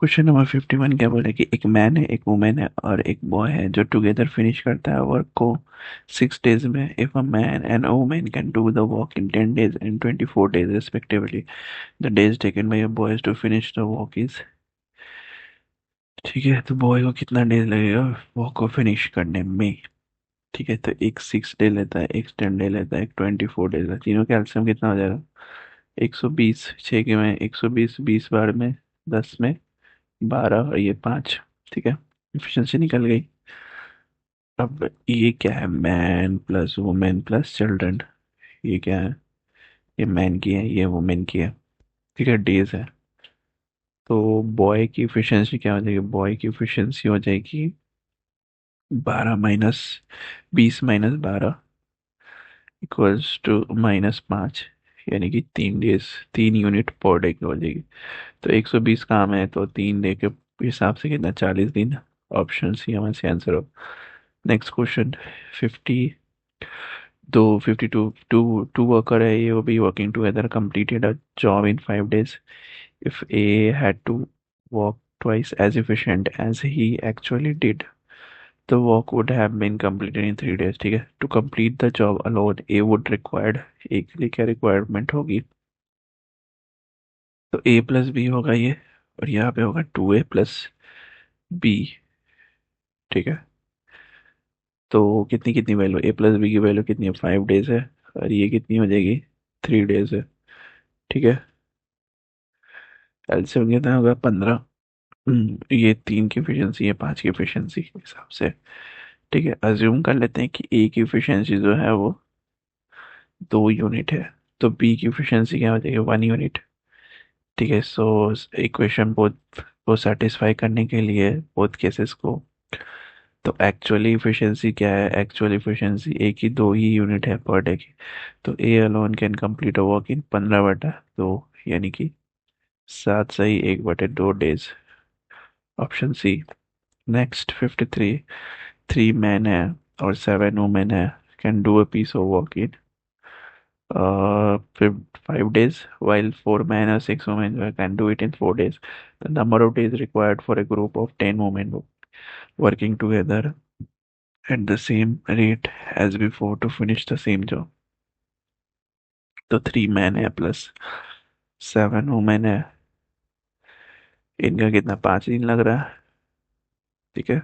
Question number 51 क्या बोल रहा है कि एक मैन है, एक वुमेन है और एक बॉय है जो टुगेदर फिनिश करता है वर्क को 6 डेज में। If a man and a woman can do the work in 10 days and 24 days respectively, the days taken by a boys to finish the work is. ठीक है, तो boy को कितना days लगेगा वर्क को finish करने में। ठीक है, तो एक 6 डे लेता है, एक 10 डे लेता है, एक 24 डेज लेता है। तीनों का एलसीएम कितना हो जाएगा? 120। 6 के में 120, 20 बार में 10 में 12 और ये 5। ठीक है, इफिशिएंसी निकल गई। अब ये क्या है? Man plus women plus children. ये क्या है? ये मैन की है, ये वुमेन की है। ठीक है, डेज है। तो बॉय की इफिशिएंसी क्या हो जाएगी? बॉय की इफिशिएंसी हो जाएगी 12 - 20 - 12 इक्वल्स टू -5, यानी कि 3 डेज, 3 यूनिट पर डे की हो जाएगी। तो 120 काम है तो 3 डे के हिसाब से कितना? 40 दिन। ऑप्शन सी हमारे से आंसर हो। Next question 50। दो 52 टू वर्कर है, ये वो भी working together completed a job in 5 days. If A had to work twice as efficient as he actually did, the work would have been completed in 3 days. ठीक है, to complete the job alone A would required, A के लिए क्या requirement होगी? तो A plus B होगा ये, और यहाँ पे होगा 2A + B। ठीक है, तो कितनी कितनी वैल्यू? A प्लस बी की वैल्यू कितनी है? 5 डेज है, और ये कितनी हो जाएगी? 3 डेज है। ठीक है, एलसीएम कितना होगा? 15। ये 3 की एफिशिएंसी है, 5 की एफिशिएंसी के हिसाब से। ठीक है, अज्यूम कर लेते हैं कि ए की एफिशिएंसी जो है वो 2 यूनिट है, तो बी की एफिशिएंसी क्या हो जाएगी? 1 यूनिट। ठीक है, सो इक्वेशन बोथ को सेटिस्फाई करने के लिए बोथ केसेस को, तो एक्चुअली एफिशिएंसी क्या है? एक्चुअल एफिशिएंसी ए की 2 ही यूनिट है पर डे की। तो A alone can complete a work in 15/2, यानी कि 7 सही 1/2 days. Option C. Next 53। 3 men है और 7 women है, can do a piece of work in 5 days, while 4 men or 6 women can do it in 4 days. The number of days required for a group of 10 women working together at the same rate as before to finish the same job. तो 3 men है plus 7 women है, इनका कितना? 5 दिन लग रहा है। ठीक है,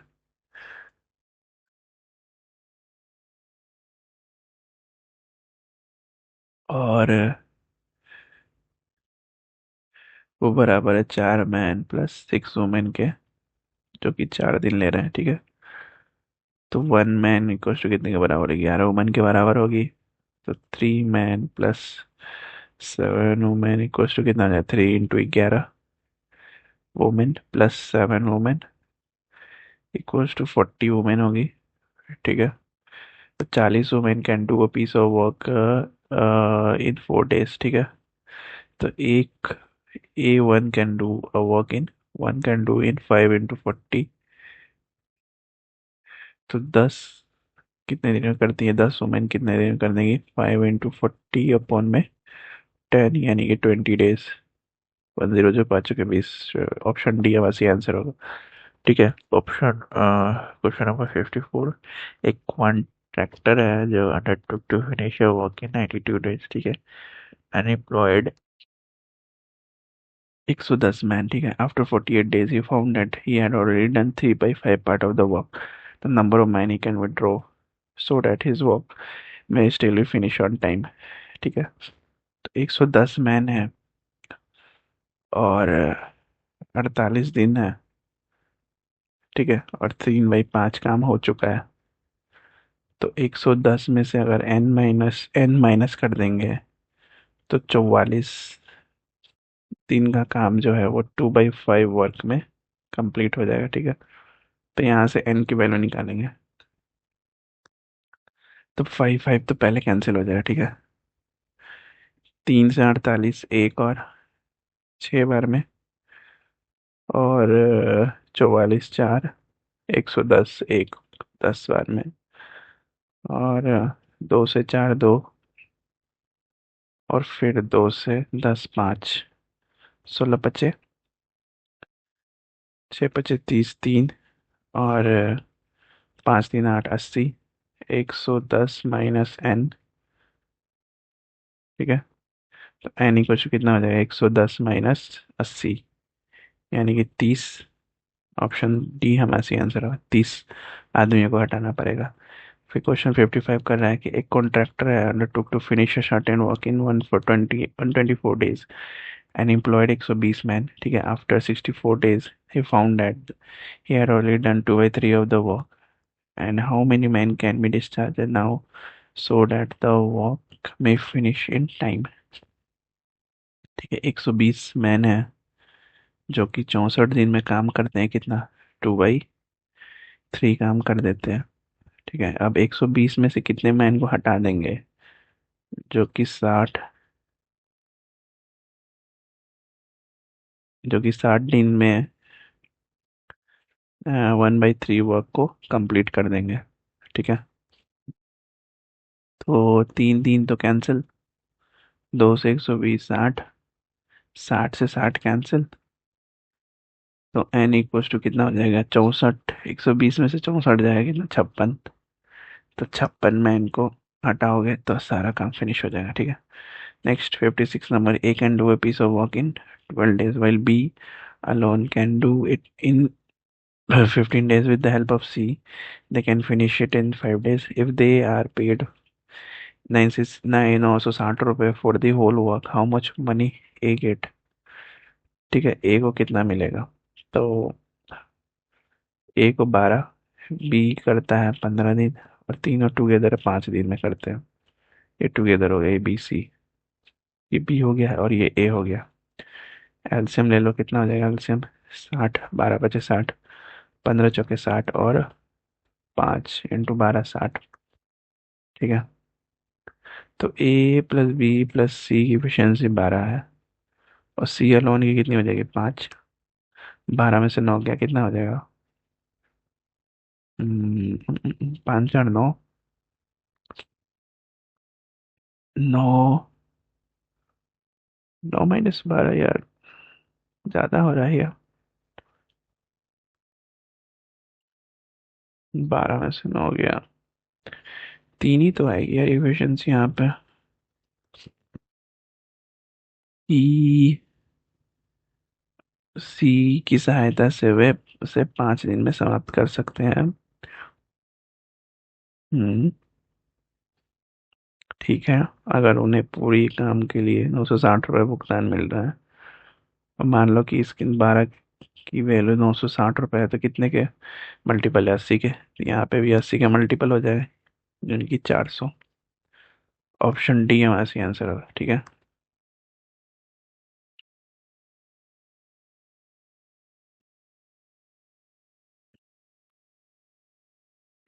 और वो बराबर है 4 मैन प्लस 6 वुमेन के, जो कि 4 दिन ले रहे हैं। ठीक है, तो 1 मैन इक्वल टू कितने के बराबर है? 11 वुमेन के बराबर होगी। तो 3 man plus 7 women equal to कितना आ जाए? 3 × 11 women plus 7 women equals to 40 women होगी। ठीक है, तो 40 women can do a piece of work in 4 days. ठीक है, तो एक A1 can do a work in, one can do in 5 × 40। तो 10 कितने दिन में करती है? 10 वुमेन कितने दिन में कर देंगी? 5 × 40 अपॉन में 10, यानी कि 20 डेज। 10 जो 5 के 20। ऑप्शन डी हमारा सही आंसर होगा। ठीक है, ऑप्शन क्वेश्चन नंबर 54। एक कॉन्ट्रैक्टर है जो undertook to finish work in 92 days. ठीक है, अनएम्प्लॉयड 110 मैन। ठीक है, after 48 days he found that he had already done 3/5 part of the work. The number of man he can withdraw so that his work में still finish on time. ठीक है, तो 110 man है और 48 दिन है। ठीक है, और 3/5 काम हो चुका है। तो 110 में से अगर n माइनस कर देंगे तो 44 दिन का काम जो है वो 2/5 वर्क में कंप्लीट हो जाएगा। ठीक है, तो यहाँ से n की वैल्यू निकालेंगे तो 5/5 तो पहले कैंसिल हो जाएगा। ठीक है, 3 से 48 एक और 6 बार में, और 44 4 110 एक 10 बार में, और 2 से 4 2, और फिर 2 से 10 5, 16 बचे। छः पचे 30, 3 और 5 3 8 80। 110 माइनस n। ठीक है, तो n इक्वल टू कितना हो जाएगा? 110 - 80, यानी कि 30। ऑप्शन डी हमारा सही आंसर होगा। 30 आदमियों को हटाना पड़ेगा। फिर क्वेश्चन 55 कर रहा है कि एक कॉन्ट्रैक्टर है undertook to finish a certain work in 124 days and employed 120 man. ठीक है, after 64 days he found that he had already done 2/3 of the work, and how many men can be discharged now so that the work may finish in time। ठीक है, 120 man है जो कि 64 दिन में काम करते हैं। कितना? 2/3 काम कर देते हैं। ठीक है, अब 120 में से कितने मैन को हटा देंगे? जो कि 60, जो कि 60 दिन में 1/3 वर्क को कंप्लीट कर देंगे। ठीक है, तो 3 3 तो कैंसिल। 2 से 120 60। 60 से 60 कैंसिल। तो n इक्वल्स टू कितना हो जाएगा? 64। 120 में से 64 जाएगा कितना? 56। तो 56 में इनको हटाओगे तो सारा काम फिनिश हो जाएगा। ठीक है, next 56 number. A can do a piece of work in 12 days while B alone can do it in 15 days with the help of C. They can finish it in 5 days if they are paid 960 रुपये for the whole work. How much money A get? ठीक है, ए को कितना मिलेगा? तो ए को 12, B करता है 15 दिन, और तीनों टुगेदर 5 दिन में करते हैं। ये टुगेदर हो गया, ये बी सी। ये बी हो गया और ये ए हो गया। एलसीएम ले लो, कितना हो जाएगा एलसीएम? 60। 12 × 5 = 60। 15 × 4 = 60 और 5 × 12 = 60। ठीक है, तो ए प्लस बी प्लस सी की एफिशिएंसी 12 है, और सी अलोन की कितनी हो जाएगी? 5। 12 में से 9 गया, कितना हो जाएगा? 5 × 4 = 9। 9। 9 - 12 यार, ज्यादा हो रहा है यार। 12 में से 9 गया, 3 ही तो आएगी यार एफिशिएंसी यहाँ पे। ई सी की सहायता से वे उसे 5 दिन में समाप्त कर सकते हैं। हम्म ठीक है, अगर उन्हें पूरी काम के लिए 960 रुपये भुगतान मिल रहा है, और मान लो कि इसकी 12 की वैल्यू 960 रुपये है, तो कितने के मल्टीपल है? 80 के। तो यहाँ पे भी 80 के मल्टीपल हो जाए, जिनकी 400। ऑप्शन डी हमारा सही आंसर होगा। ठीक है,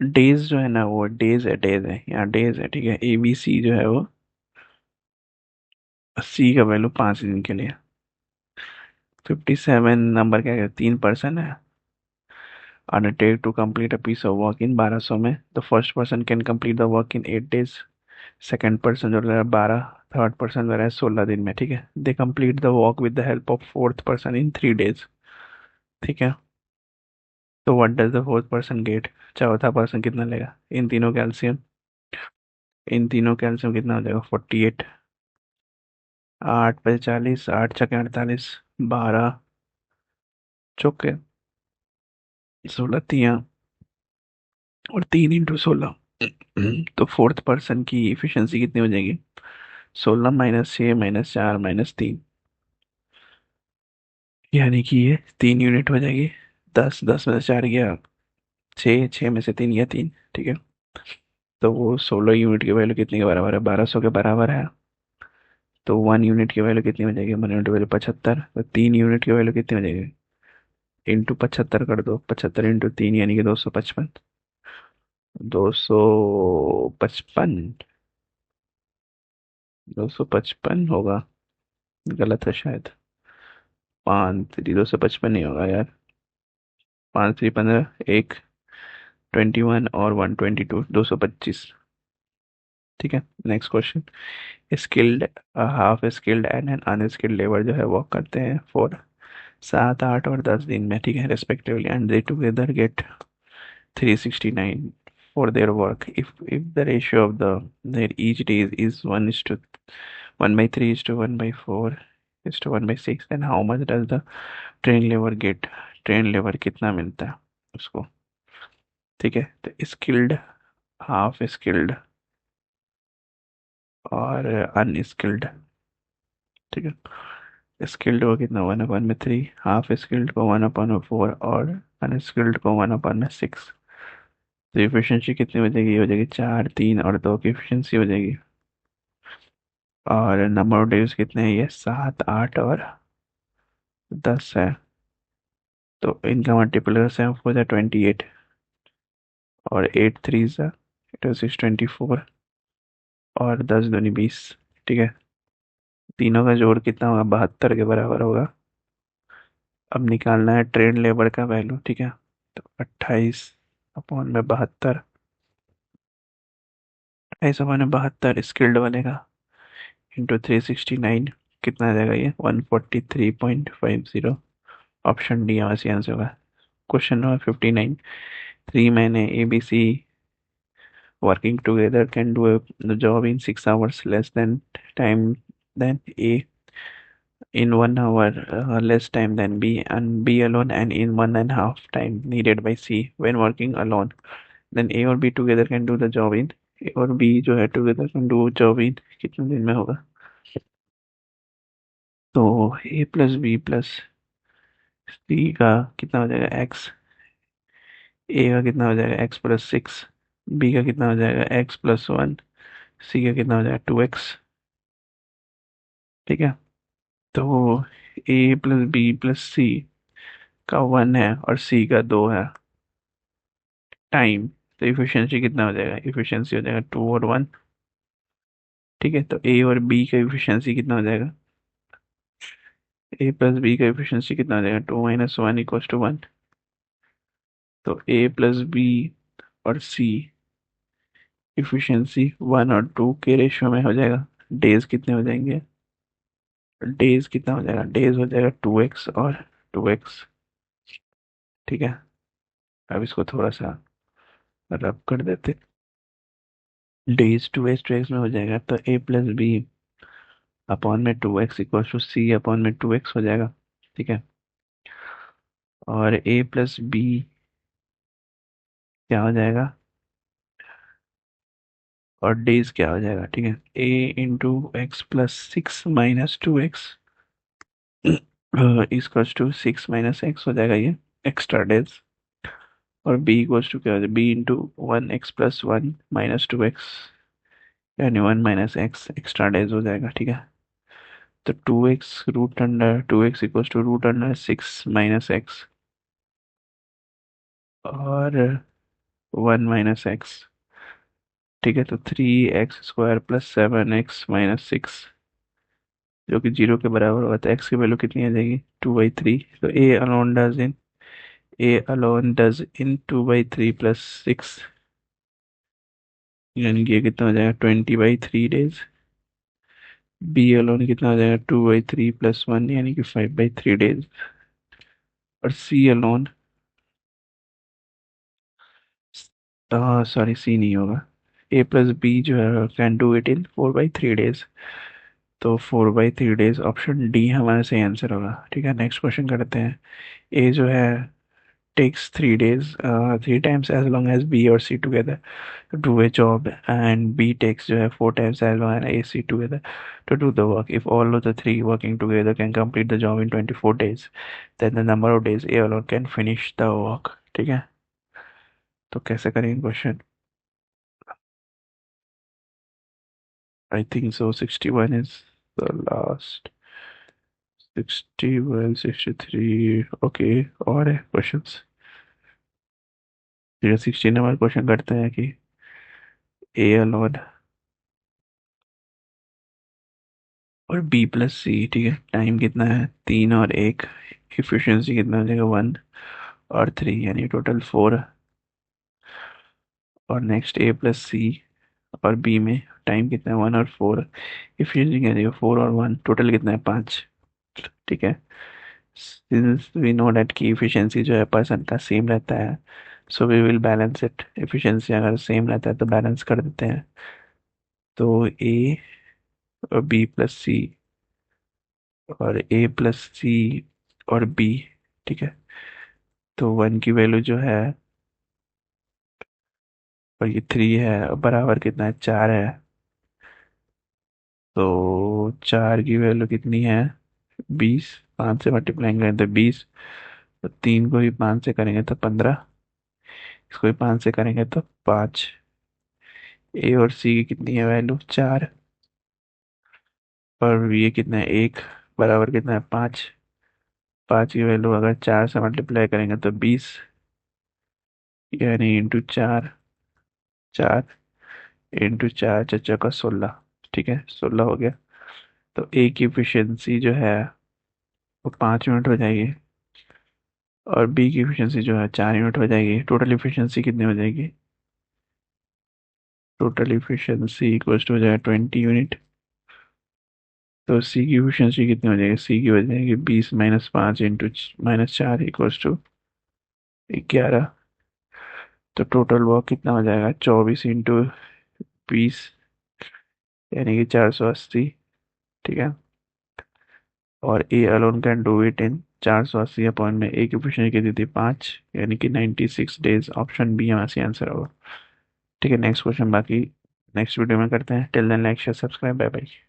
डेज जो है ना, वो डेज है, डेज है, यहाँ डेज है। ठीक है, ए बी सी जो है वो, सी का वैल्यू 5 दिन के लिए। 57 नंबर क्या है? 3% है। undertake to complete a piece of work in 1200 में, the first person can complete the work in 8 days। Second person जो रहा है 12। थर्ड पर्सन जो रहा है 16 दिन में। ठीक है, they complete the work with the help of fourth person in 3 days। ठीक है, तो what does the fourth person get? चौथा पर्सन कितना लेगा? इन तीनों कैल्शियम, इन तीनों कैल्शियम कितना हो जाएगा? 48। 8 × 40, 8 × 48, 12 चौके 16 और 3 × 16। तो फोर्थ पर्सन की इफिशियंसी कितनी हो जाएगी? 16 - 6 - 4 - 3, यानी कि ये 3 यूनिट हो जाएगी। 10 10 में से 4 गया 6, 6 में से 3 गया 3। ठीक है, तो वो 16 यूनिट की वैल्यू कितने के बराबर है? 1200 के बराबर है। तो 1 यूनिट की वैल्यू कितनी हो जाएगी? 1 यूनिट की वैल्यू 75। तो 3 यूनिट की वैल्यू कितनी हो जाएगी? इंटू 75 कर दो, 75 × 3 यानी कि 255। 255। 255 होगा, गलत है शायद। 5 3 255 नहीं होगा यार। 5 3 15, एक 21 और 122, 225। ठीक है, next question. Skilled, half skilled and an unskilled labour जो है वर्क करते हैं फॉर 7, 8 और 10 दिन में, ठीक है, respectively, and they together get 369 for their work. If the ratio of their each day is 1:1 by 3 is to 1/4 is to 1/6, then how much does the train labor get? Train labour कितना मिलता है उसको? ठीक है, तो skilled, half skilled और unskilled. ठीक है, स्किल्ड को कितना, 1/3, हाफ स्किल्ड को 1/4 और अनस्किल्ड को 1/6। तो एफिशिएंसी कितनी हो जाएगी? ये हो जाएगी 4, 3 और 2 की एफिशिएंसी हो जाएगी। और नंबर ऑफ डेज कितने हैं? ये 7, 8 और 10 है। तो इनका मल्टीप्लाई से हो जाए 28, और 8 3 सा इट इज 24, और 10 दूनी 20। ठीक है, तीनों का जोड़ कितना होगा? 72 के बराबर होगा। अब निकालना है ट्रेन लेबर का वैल्यू। ठीक है, तो 28/72, 28/72 स्किल्ड बनेगा, इंटू 369, कितना आ जाएगा? ये 143.50। ऑप्शन डी हमारा सही आंसर होगा। Question number 59, 3 men A, B, C working together can do the job in 6 hours less than time than A, in 1 hour less time than B, and B alone, and in 1.5 time needed by C when working alone. Then A और B together can do the job in, A और B जो है together can do job in कितने दिन में होगा? तो A plus B plus सी का कितना हो जाएगा? एक्स। ए का कितना हो जाएगा? x+6। बी का कितना हो जाएगा? x+1। सी का कितना हो जाएगा? 2x। ठीक है, तो A+B+C का 1 है और सी का 2 है टाइम, तो इफिशियंसी कितना हो जाएगा? इफिशियंसी हो जाएगा 2 और 1। ठीक है, तो ए और बी का इफिशियंसी कितना हो जाएगा? A+B का इफिशियंसी कितना हो जाएगा? 2 - 1 = 1। तो A+B और सी इफिशियंसी 1 और 2 के रेशियो में हो जाएगा। डेज कितने हो जाएंगे? डेज कितना हो जाएगा? डेज हो जाएगा 2x और 2x। ठीक है, अब इसको थोड़ा सा रब कर देते। डेज 2x में हो जाएगा, तो A+B/2x = C/2x हो जाएगा। ठीक है, और A+B क्या हो जाएगा और डेज क्या हो जाएगा? ठीक है, A x+6 - 2x = 6 - x हो जाएगा, ये एक्स्ट्रा डेज। और B इक्वल्स टू क्या हो जाएगा? B × 1x+1 - 2x, यानी 1 - x एक्स्ट्रा डेज हो जाएगा। ठीक है, तो 2x = 6 - x और 1 - x। ठीक है, तो 3x² + 7x - 6 जो कि 0 के बराबर होगा, तो x की वैल्यू कितनी आ जाएगी? 2/3। तो A alone does in 2/3 + 6, यानी कि ये कितना हो जाएगा? 20/3 डेज। बी अलोन कितना हो जाएगा? 2/3 + 1, यानी कि 5/3 डेज। और सी अलोन, सॉरी सी नहीं होगा, A+B जो है can do it in 4/3 days. तो 4/3 डेज, ऑप्शन डी हमारा सही आंसर होगा। ठीक है, नेक्स्ट क्वेश्चन करते हैं। ए जो है takes 3 days, 3 times as long as B or C together to do a job, and B takes जो है 4 times as long as A, C together to do the work. If all of the three working together can complete the job in 24 days, then the number of days A alone can finish the work. ठीक है, तो कैसे करेंगे question? I think so 61 is the last, 61, 63, okay. और है questions? ठीक है, 16 number question करते हैं कि ए अलॉन और B+C, ठीक है, टाइम कितना है? 3 और 1, इफिशियंसी कितना हो जाएगा? 1 और 3, यानी टोटल 4। और नेक्स्ट A+C और B में टाइम कितना है? 1 और 4, इफिशियंसी क्या हो जाएगा? 4 और 1, टोटल कितना है? 5। ठीक है, सिंस वी नो डेट की इफिशिएंसी जो है परसेंट का सेम रहता है, so we will balance it. Efficiency अगर सेम रहता है तो बैलेंस कर देते हैं। तो ए और बी प्लस सी और ए प्लस सी और बी, ठीक है। तो वन की वैल्यू जो है, और ये थ्री है, और बराबर कितना है, चार है। तो चार की वैल्यू कितनी है, 20। पाँच से मल्टीप्लाई करें तो 20, तो तीन को भी पाँच से करेंगे तो 15, इसको भी पाँच से करेंगे तो 5। ए और सी की कितनी है वैल्यू, चार। और ये कितना है, एक, बराबर कितना है, पाँच। पाँच की वैल्यू अगर चार से मल्टीप्लाई करेंगे तो 20, यानी इंटू चार, चार इंटू चार चचा का 16, ठीक है, 16 हो गया। तो ए की एफिशिएंसी जो है वो 5 यूनिट हो जाएगी, और बी की एफिशिएंसी जो है 4 यूनिट हो जाएगी। टोटल एफिशिएंसी कितनी हो जाएगी, टोटल एफिशिएंसी इक्वल्स टू हो जाएगा 20 यूनिट। तो सी की एफिशिएंसी कितनी हो जाएगी, सी की हो जाएगी 20 - 5 इंटू -4 इक्वल्स टू 11। तो टोटल वर्क कितना हो जाएगा, 24 इंटू 20, यानी कि 480, ठीक है। और A alone can do it in 480 appoint में ए की एफिशिएंसी कितनी थी, 5, यानी कि 96 डेज। ऑप्शन बी हमारा सही आंसर होगा। ठीक है, नेक्स्ट क्वेश्चन बाकी नेक्स्ट वीडियो में करते हैं। Till then like share subscribe, bye bye.